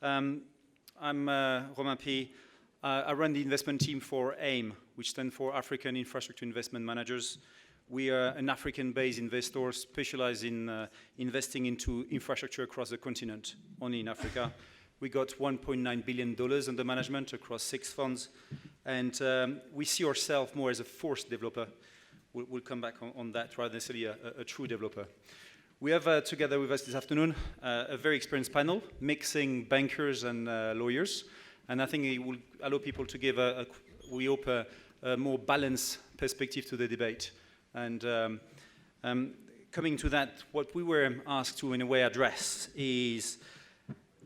I'm Romain. I run the investment team for AIM, which stands for African Infrastructure Investment Managers. We are an African-based investor specialized in investing into infrastructure across the continent, only in Africa. We got $1.9 billion under management across 6 funds, and we see ourselves more as a forced developer. We'll come back on that, rather than necessarily a true developer. We have together with us this afternoon a very experienced panel, mixing bankers and lawyers, and I think it will allow people to give, we hope, a more balanced perspective to the debate. And coming to that, what we were asked to, in a way, address is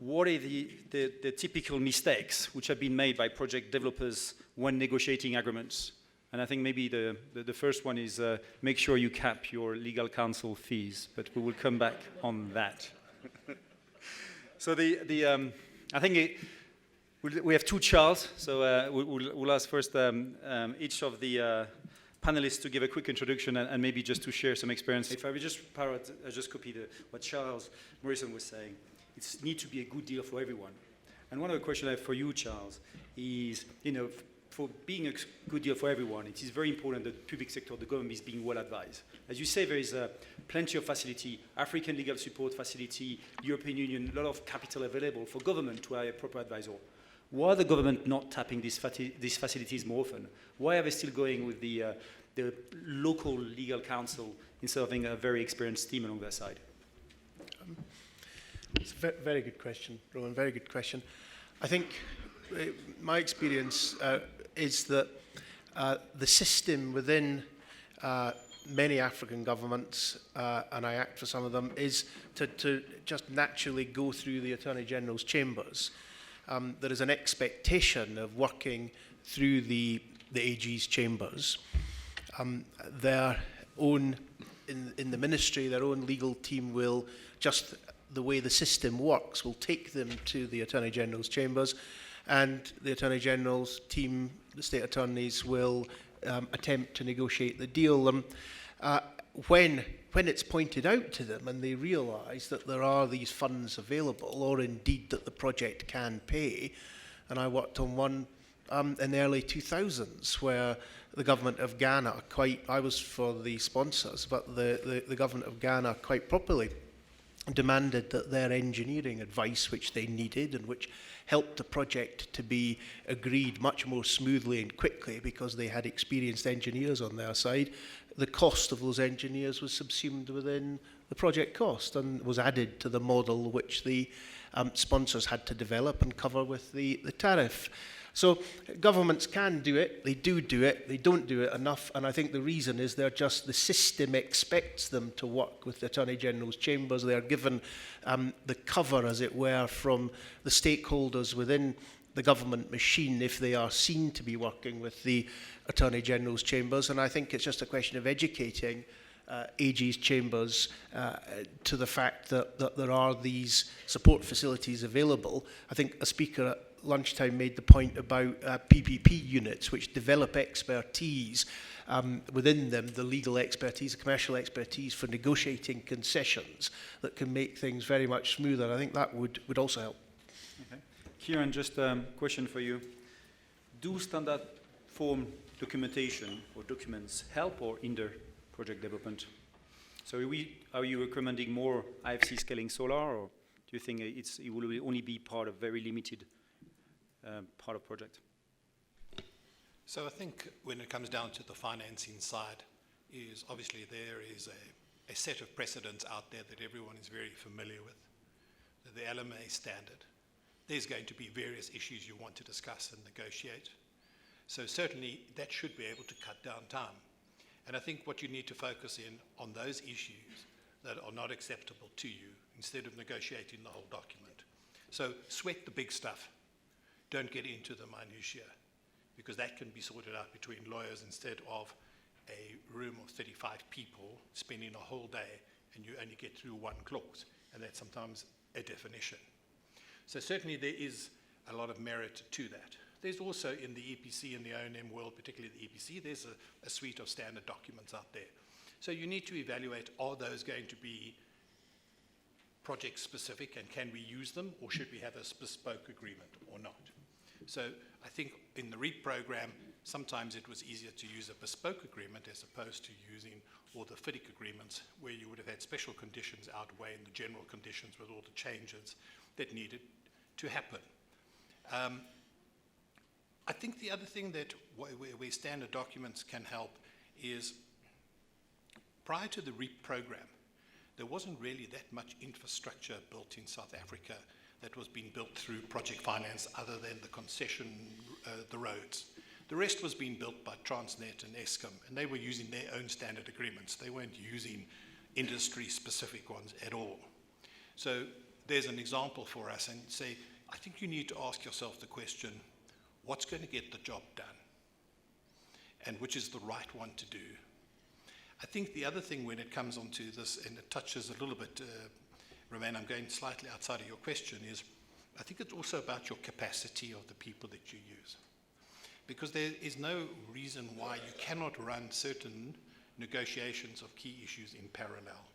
what are the typical mistakes which have been made by project developers when negotiating agreements. And I think maybe the first one is make sure you cap your legal counsel fees, but we will come back on that. So I think we have 2 Charles, so we'll ask first each of the panelists to give a quick introduction and maybe just to share some experience. If I would just copy what Charles Morrison was saying, it needs to be a good deal for everyone. And one of the questions I have for you, Charles, is, for being a good deal for everyone, it is very important that the public sector, the government, is being well advised. As you say, there is plenty of facility, African legal support facility, European Union, a lot of capital available for government to hire a proper advisor. Why are the government not tapping these facilities more often? Why are they still going with the local legal counsel instead of having a very experienced team along their side? It's a very good question, Rowan, very good question. I think my experience is that the system within many African governments, and I act for some of them, is to just naturally go through the Attorney General's chambers. There is an expectation of working through the AG's chambers. Their own, in the ministry, their own legal team will, just the way the system works, will take them to the Attorney General's chambers, and the Attorney General's team, the state attorneys, will attempt to negotiate the deal. When it's pointed out to them and they realise that there are these funds available, or indeed that the project can pay, and I worked on one in the early 2000s where the government of Ghana I was for the sponsors, but the government of Ghana quite properly demanded that their engineering advice, which they needed and which helped the project to be agreed much more smoothly and quickly because they had experienced engineers on their side, the cost of those engineers was subsumed within the project cost and was added to the model which the sponsors had to develop and cover with the tariff. So governments can do it, they do it, they don't do it enough, and I think the reason is the system expects them to work with the Attorney General's chambers. They are given the cover, as it were, from the stakeholders within the government machine if they are seen to be working with the Attorney General's chambers, and I think it's just a question of educating AG's chambers to the fact that there are these support facilities available. I think a speaker at lunchtime made the point about PPP units, which develop expertise within them, the legal expertise, the commercial expertise for negotiating concessions that can make things very much smoother. I think that would also help. Okay. Kieran, just a question for you. Do standard form documentation or documents help or hinder project development? So are you recommending more IFC scaling solar, or do you think it will only be part of very limited part of project? So I think when it comes down to the financing side, is obviously there is a set of precedents out there that everyone is very familiar with, the LMA standard. There's going to be various issues you want to discuss and negotiate. So certainly that should be able to cut down time. And I think what you need to focus in on those issues that are not acceptable to you instead of negotiating the whole document. So sweat the big stuff. Don't get into the minutiae, because that can be sorted out between lawyers instead of a room of 35 people spending a whole day and you only get through one clause, and that's sometimes a definition. So certainly there is a lot of merit to that. There's also in the EPC and the O&M world, particularly the EPC, there's a suite of standard documents out there. So you need to evaluate, are those going to be project specific and can we use them, or should we have a bespoke agreement or not? So I think in the REAP program, sometimes it was easier to use a bespoke agreement as opposed to using all the FIDIC agreements where you would have had special conditions outweighing the general conditions with all the changes that needed to happen. I think the other thing that where standard documents can help is prior to the REAP program, there wasn't really that much infrastructure built in South Africa that was being built through project finance other than the concession, the roads. The rest was being built by Transnet and Eskom, and they were using their own standard agreements. They weren't using industry-specific ones at all. So there's an example for us, and say, I think you need to ask yourself the question, what's going to get the job done? And which is the right one to do? I think the other thing when it comes onto this, and it touches a little bit, Romain, I'm going slightly outside of your question, is I think it's also about your capacity of the people that you use. Because there is no reason why you cannot run certain negotiations of key issues in parallel,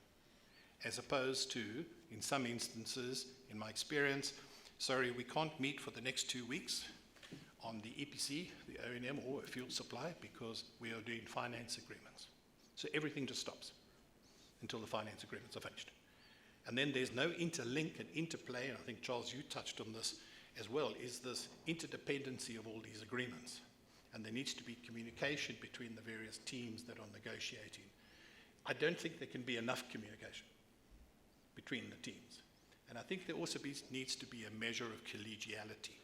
as opposed to, in some instances, in my experience, sorry, we can't meet for the next 2 weeks on the EPC, the O&M, or a fuel supply because we are doing finance agreements. So everything just stops until the finance agreements are finished. And then there's no interlink and interplay, and I think, Charles, you touched on this as well, is this interdependency of all these agreements. And there needs to be communication between the various teams that are negotiating. I don't think there can be enough communication between the teams. And I think there also needs to be a measure of collegiality.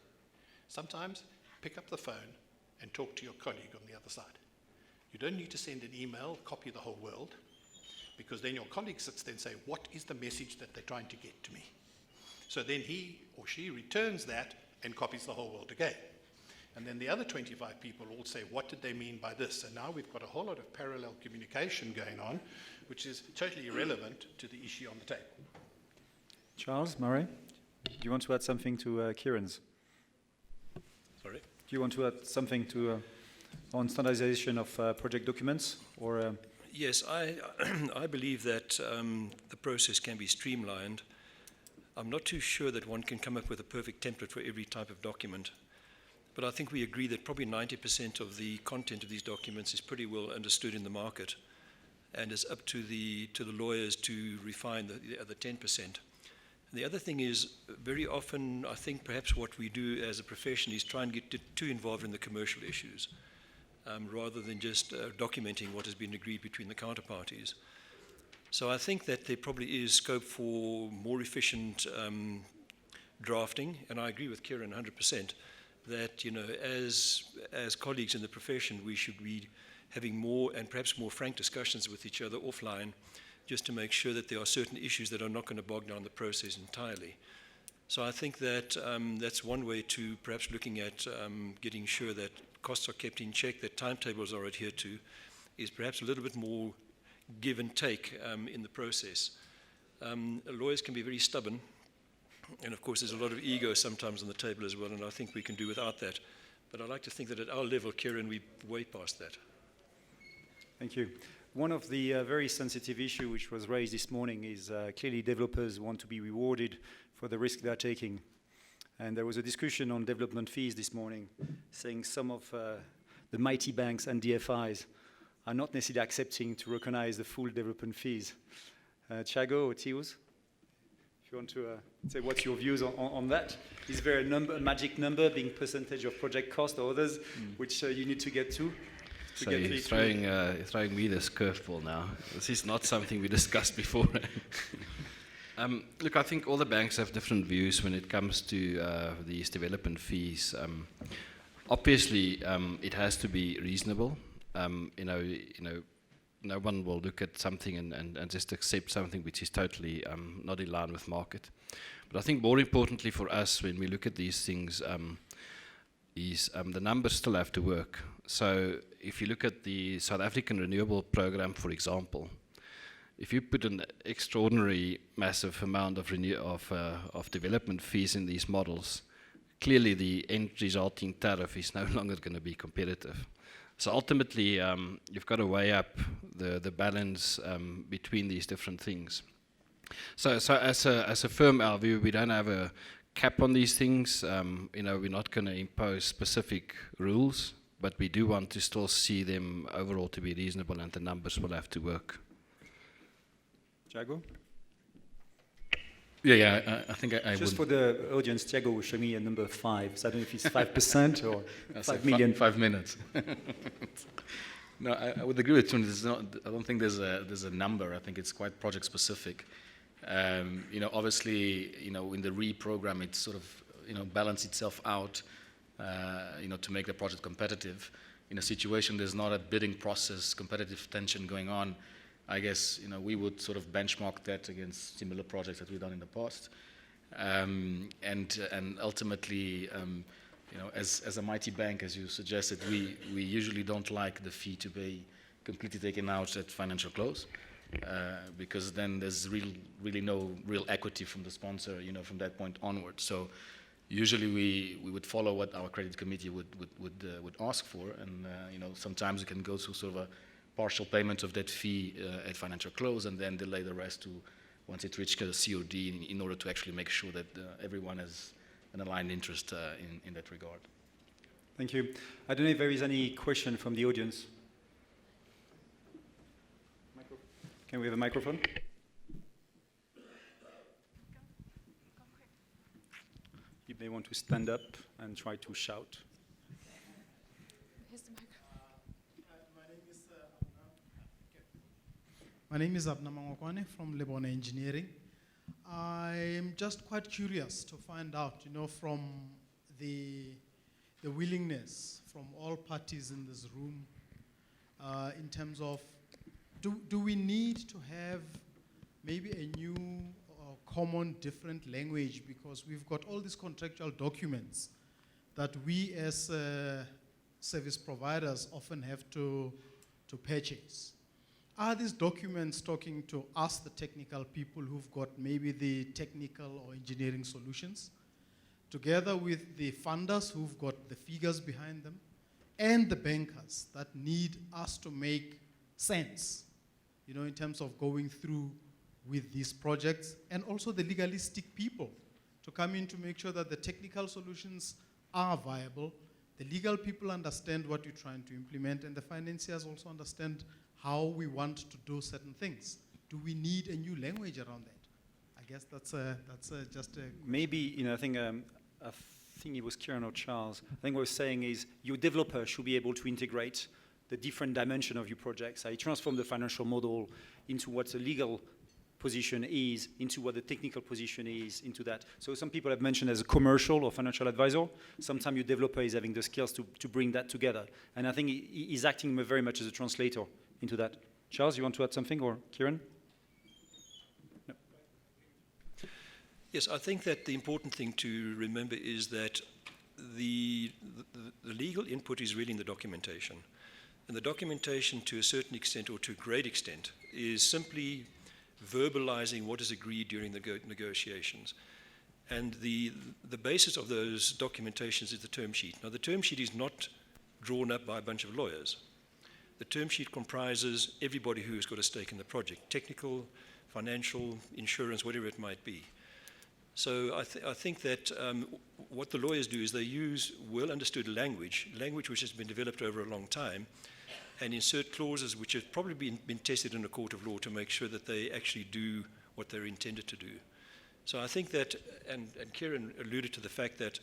Sometimes pick up the phone and talk to your colleague on the other side. You don't need to send an email, copy the whole world, because then your colleague sits there and say, what is the message that they're trying to get to me? So then he or she returns that and copies the whole world again. And then the other 25 people all say, what did they mean by this? And now we've got a whole lot of parallel communication going on, which is totally irrelevant to the issue on the table. Charles, Murray, do you want to add something to Kieran's? Sorry? Do you want to add something to on standardization of project documents? Or Yes, I believe that the process can be streamlined. I'm not too sure that one can come up with a perfect template for every type of document. But I think we agree that probably 90% of the content of these documents is pretty well understood in the market, and it's up to the lawyers to refine the other 10%. And the other thing is, very often, I think perhaps what we do as a profession is try and get too involved in the commercial issues, rather than just documenting what has been agreed between the counterparties. So I think that there probably is scope for more efficient drafting, and I agree with Kieran 100%. That, you know, as colleagues in the profession, we should be having more and perhaps more frank discussions with each other offline, just to make sure that there are certain issues that are not going to bog down the process entirely. So I think that that's one way to perhaps looking at getting sure that costs are kept in check, that timetables are adhered to, is perhaps a little bit more give and take in the process. Lawyers can be very stubborn. And of course, there's a lot of ego sometimes on the table as well, and I think we can do without that. But I like to think that at our level, Kieran, we're way past that. Thank you. One of the very sensitive issues which was raised this morning is clearly developers want to be rewarded for the risk they're taking. And there was a discussion on development fees this morning, saying some of the mighty banks and DFIs are not necessarily accepting to recognize the full development fees. Thiago or Tius? If you want to say what's your views on that? Is there a magic number, being percentage of project cost or others, which you need to get to? So you're throwing me this curveball now. This is not something we discussed before. Look, I think all the banks have different views when it comes to these development fees. Obviously, it has to be reasonable. No one will look at something and just accept something which is totally not in line with market. But I think more importantly for us, when we look at these things, is the numbers still have to work. So if you look at the South African Renewable Program, for example, if you put an extraordinary massive amount of development fees in these models, clearly the end resulting tariff is no longer going to be competitive. So ultimately, you've got to weigh up the balance between these different things. So as a firm, our view, we don't have a cap on these things. We're not going to impose specific rules, but we do want to still see them overall to be reasonable, and the numbers will have to work. Thiago? Yeah, I think I Just would. for the audience, Thiago will show me a number 5. So I don't know if it's 5% or 5 million. 5 minutes. No, I would agree with Tony. I don't think there's a number. I think it's quite project specific. Obviously, in the reprogram, it's sort of, balance itself out, to make the project competitive. In a situation there's not a bidding process, competitive tension going on, I guess, we would sort of benchmark that against similar projects that we've done in the past. And ultimately, as a mighty bank, as you suggested, we usually don't like the fee to be completely taken out at financial close, because then there's really no real equity from the sponsor, from that point onward. So usually we would follow what our credit committee would ask for, and sometimes we can go through sort of a partial payment of that fee at financial close, and then delay the rest to once it reaches COD, in order to actually make sure that everyone has an aligned interest in that regard. Thank you. I don't know if there is any question from the audience. Can we have a microphone? You may want to stand up and try to shout. Here's the microphone. My name is Abna Mangokwane from Lebanon Engineering. I'm just quite curious to find out, from the willingness from all parties in this room, in terms of, do we need to have maybe a new common different language, because we've got all these contractual documents that we as service providers often have to purchase. Are these documents talking to us, the technical people who've got maybe the technical or engineering solutions, together with the funders who've got the figures behind them, and the bankers that need us to make sense, in terms of going through with these projects, and also the legalistic people to come in to make sure that the technical solutions are viable, the legal people understand what you're trying to implement, and the financiers also understand how we want to do certain things. Do we need a new language around that? I guess that's just a Maybe, I think it was Kieran or Charles. I think what I was saying is your developer should be able to integrate the different dimension of your projects. So transform the financial model into what the legal position is, into what the technical position is, into that. So some people have mentioned as a commercial or financial advisor. Sometimes your developer is having the skills to bring that together. And I think he's acting very much as a translator into that. Charles, you want to add something, or Kieran? No. Yes, I think that the important thing to remember is that the legal input is really in the documentation. And the documentation, to a certain extent or to a great extent, is simply verbalizing what is agreed during the negotiations. And the basis of those documentations is the term sheet. Now, the term sheet is not drawn up by a bunch of lawyers. The term sheet comprises everybody who's got a stake in the project, technical, financial, insurance, whatever it might be. So I think that what the lawyers do is they use well-understood language which has been developed over a long time, and insert clauses which have probably been tested in a court of law to make sure that they actually do what they're intended to do. So I think that, and Kieran alluded to the fact that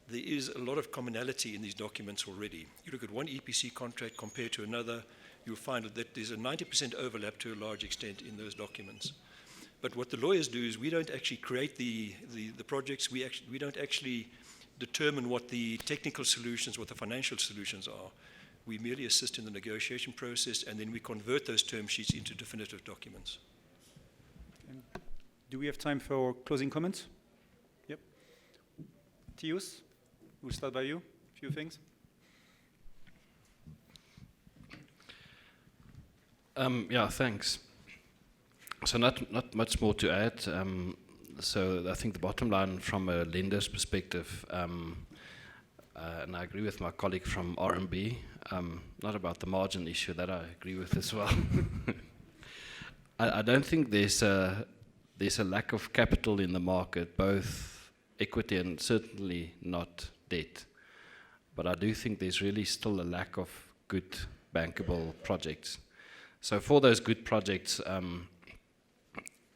there is a lot of commonality in these documents already. You look at one EPC contract compared to another, you'll find that there's a 90% overlap to a large extent in those documents. But what the lawyers do is we don't actually create the projects, we don't actually determine what the technical solutions, what the financial solutions are. We merely assist in the negotiation process, and then we convert those term sheets into definitive documents. Okay. Do we have time for closing comments? Yep. Tius, we'll start by you. A few things. Yeah, thanks. So not much more to add. So I think the bottom line from a lender's perspective, and I agree with my colleague from RMB, not about the margin issue, that I agree with as well. I don't think there's there's a lack of capital in the market, both equity and certainly not debt. But I do think there's really still a lack of good bankable projects. So for those good projects,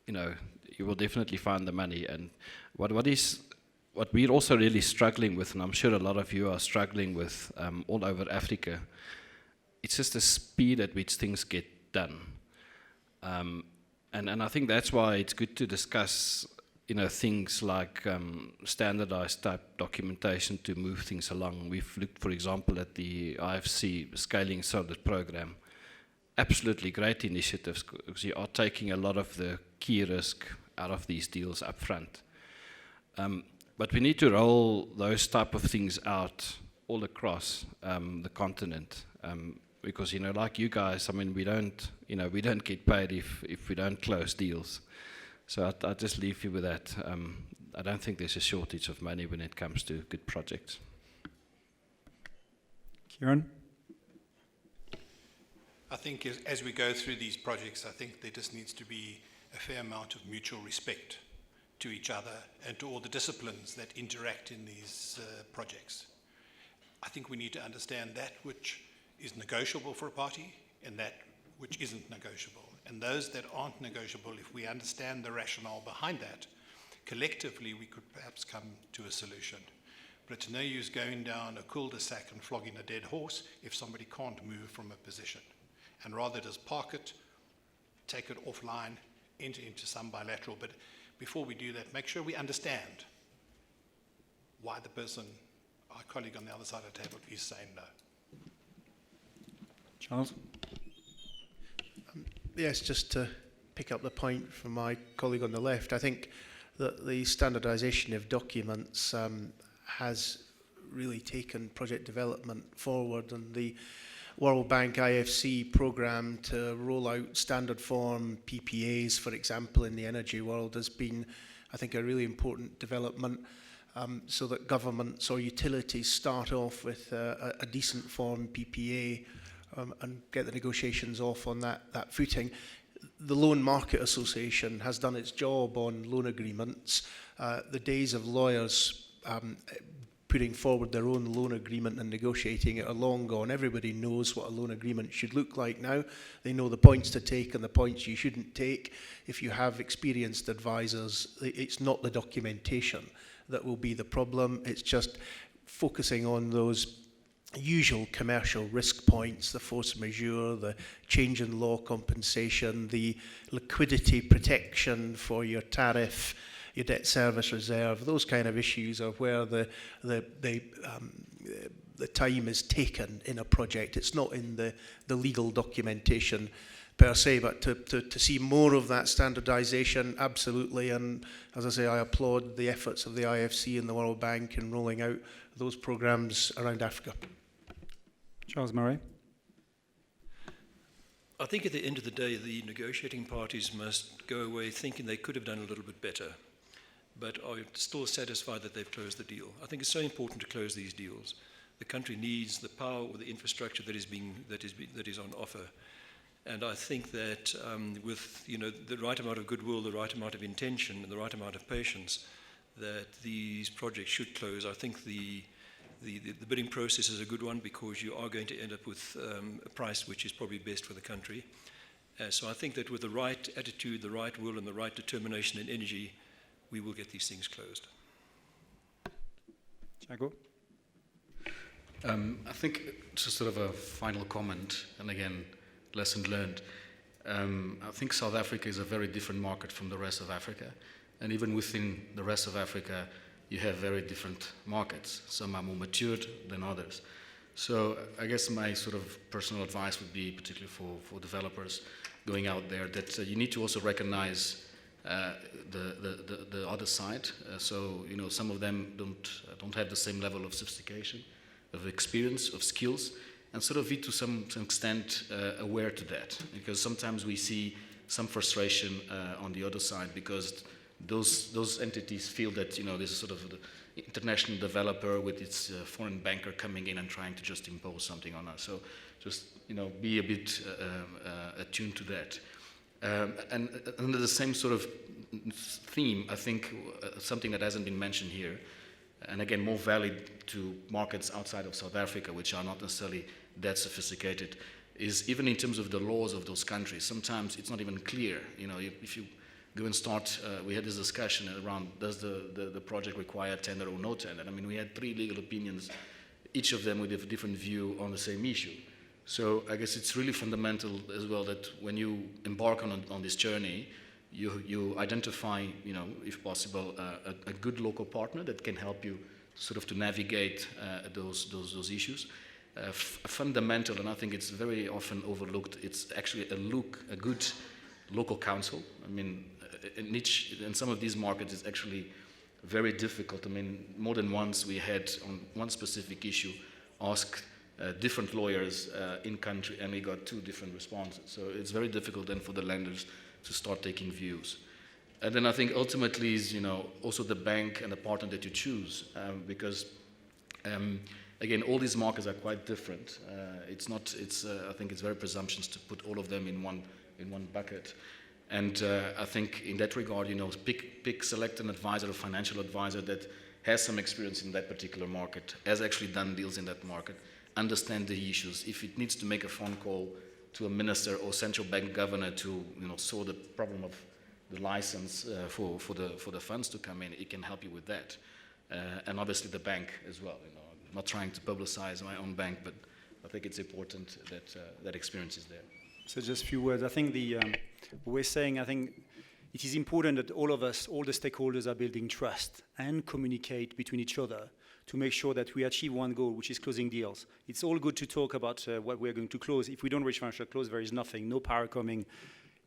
you will definitely find the money. And what we're also really struggling with, and I'm sure a lot of you are struggling with all over Africa, it's just the speed at which things get done. And I think that's why it's good to discuss things like standardized type documentation to move things along. We've looked, for example, at the IFC Scaling Solid program. Absolutely great initiatives, because you are taking a lot of the key risk out of these deals up front. But we need to roll those type of things out all across the continent. Because, like you guys, we don't get paid if we don't close deals. So I'll just leave you with that. I don't think there's a shortage of money when it comes to good projects. Kieran? I think as we go through these projects, I think there just needs to be a fair amount of mutual respect to each other and to all the disciplines that interact in these projects. I think we need to understand that which is negotiable for a party and that which isn't negotiable. And those that aren't negotiable, if we understand the rationale behind that, collectively we could perhaps come to a solution. But it's no use going down a cul-de-sac and flogging a dead horse if somebody can't move from a position. And rather just park it, take it offline, enter into some bilateral. But before we do that, make sure we understand why the person, our colleague on the other side of the table, is saying no. Charles? Yes, just to pick up the point from my colleague on the left, I think that the standardization of documents has really taken project development forward, and the World Bank IFC program to roll out standard form PPAs, for example, in the energy world has been, I think, a really important development, so that governments or utilities start off with a decent form PPA and get the negotiations off on that footing. The Loan Market Association has done its job on loan agreements. The days of lawyers putting forward their own loan agreement and negotiating it are long gone. Everybody knows what a loan agreement should look like now. They know the points to take and the points you shouldn't take. If you have experienced advisors, it's not the documentation that will be the problem. It's just focusing on those usual commercial risk points, the force majeure, the change in law compensation, the liquidity protection for your tariff, your debt service reserve. Those kind of issues are where the time is taken in a project. It's not in the legal documentation per se, but to see more of that standardization, absolutely. And as I say, I applaud the efforts of the IFC and the World Bank in rolling out those programs around Africa. Charles Murray? I think at the end of the day, the negotiating parties must go away thinking they could have done a little bit better, but are still satisfied that they've closed the deal. I think it's so important to close these deals. The country needs the power or the infrastructure that is on offer. And I think that with the right amount of goodwill, the right amount of intention, and the right amount of patience, that these projects should close. I think the bidding process is a good one because you are going to end up with a price which is probably best for the country. So I think that with the right attitude, the right will, and the right determination and energy, we will get these things closed. Thiago? I think just sort of a final comment, and again, lesson learned. I think South Africa is a very different market from the rest of Africa. And even within the rest of Africa, you have very different markets. Some are more matured than others. So I guess my sort of personal advice would be, particularly for developers going out there, that you need to also recognize the other side. So some of them don't have the same level of sophistication, of experience, of skills, and sort of be to some extent aware to that, because sometimes we see some frustration on the other side because those entities feel that this is sort of the international developer with its foreign banker coming in and trying to just impose something on us. So just be a bit attuned to that. And under the same sort of theme, I think something that hasn't been mentioned here, and again more valid to markets outside of South Africa, which are not necessarily that sophisticated, is even in terms of the laws of those countries, sometimes it's not even clear. You know, if you go and start, we had this discussion around, does the project require tender or no tender? I mean, we had 3 legal opinions, each of them with a different view on the same issue. So I guess it's really fundamental as well that when you embark on this journey, you identify, you know, if possible, a good local partner that can help you sort of to navigate those issues. Fundamental, and I think it's very often overlooked, it's actually a good local counsel. I mean, in some of these markets, it's actually very difficult. I mean, more than once we had on one specific issue asked different lawyers in country, and we got 2 different responses. So it's very difficult then for the lenders to start taking views. And then I think ultimately is, you know, also the bank and the partner that you choose, because again, all these markets are quite different. I think it's very presumptuous to put all of them in one bucket. And I think in that regard, you know, select an advisor, a financial advisor that has some experience in that particular market, has actually done deals in that market, understand the issues. If it needs to make a phone call to a minister or central bank governor to, you know, solve the problem of the license for the funds to come in, it can help you with that. And obviously the bank as well. You know, I'm not trying to publicize my own bank, but I think it's important that that experience is there. So just a few words. I think we're saying, I think it is important that all of us, all the stakeholders are building trust and communicate between each other to make sure that we achieve one goal, which is closing deals. It's all good to talk about what we're going to close. If we don't reach financial close, there is nothing, no power coming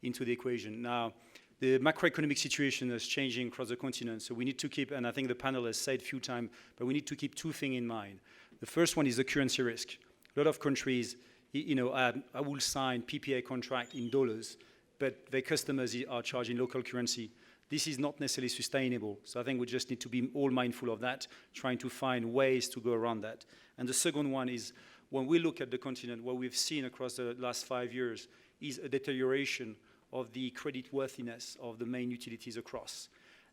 into the equation. Now, the macroeconomic situation is changing across the continent, so we need to keep, and I think the panel has said a few times, but we need to keep 2 things in mind. The first one is the currency risk. A lot of countries, you know, I will sign PPA contract in dollars, but their customers are charging local currency. This is not necessarily sustainable. So I think we just need to be all mindful of that, trying to find ways to go around that. And the second one is, when we look at the continent, what we've seen across the last 5 years is a deterioration of the credit worthiness of the main utilities across.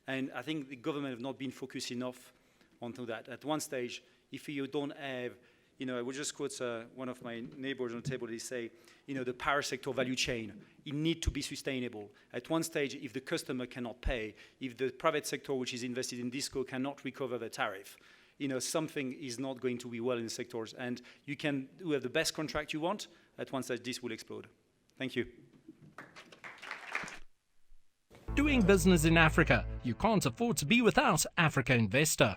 And I think the government have not been focused enough onto that. At one stage, if you don't have, you know, I will just quote one of my neighbors on the table. They say, you know, the power sector value chain, it needs to be sustainable. At one stage, if the customer cannot pay, if the private sector, which is invested in disco, cannot recover the tariff, you know, something is not going to be well in the sectors. And you can have the best contract you want. At one stage, this will explode. Thank you. Doing business in Africa. You can't afford to be without Africa Investor.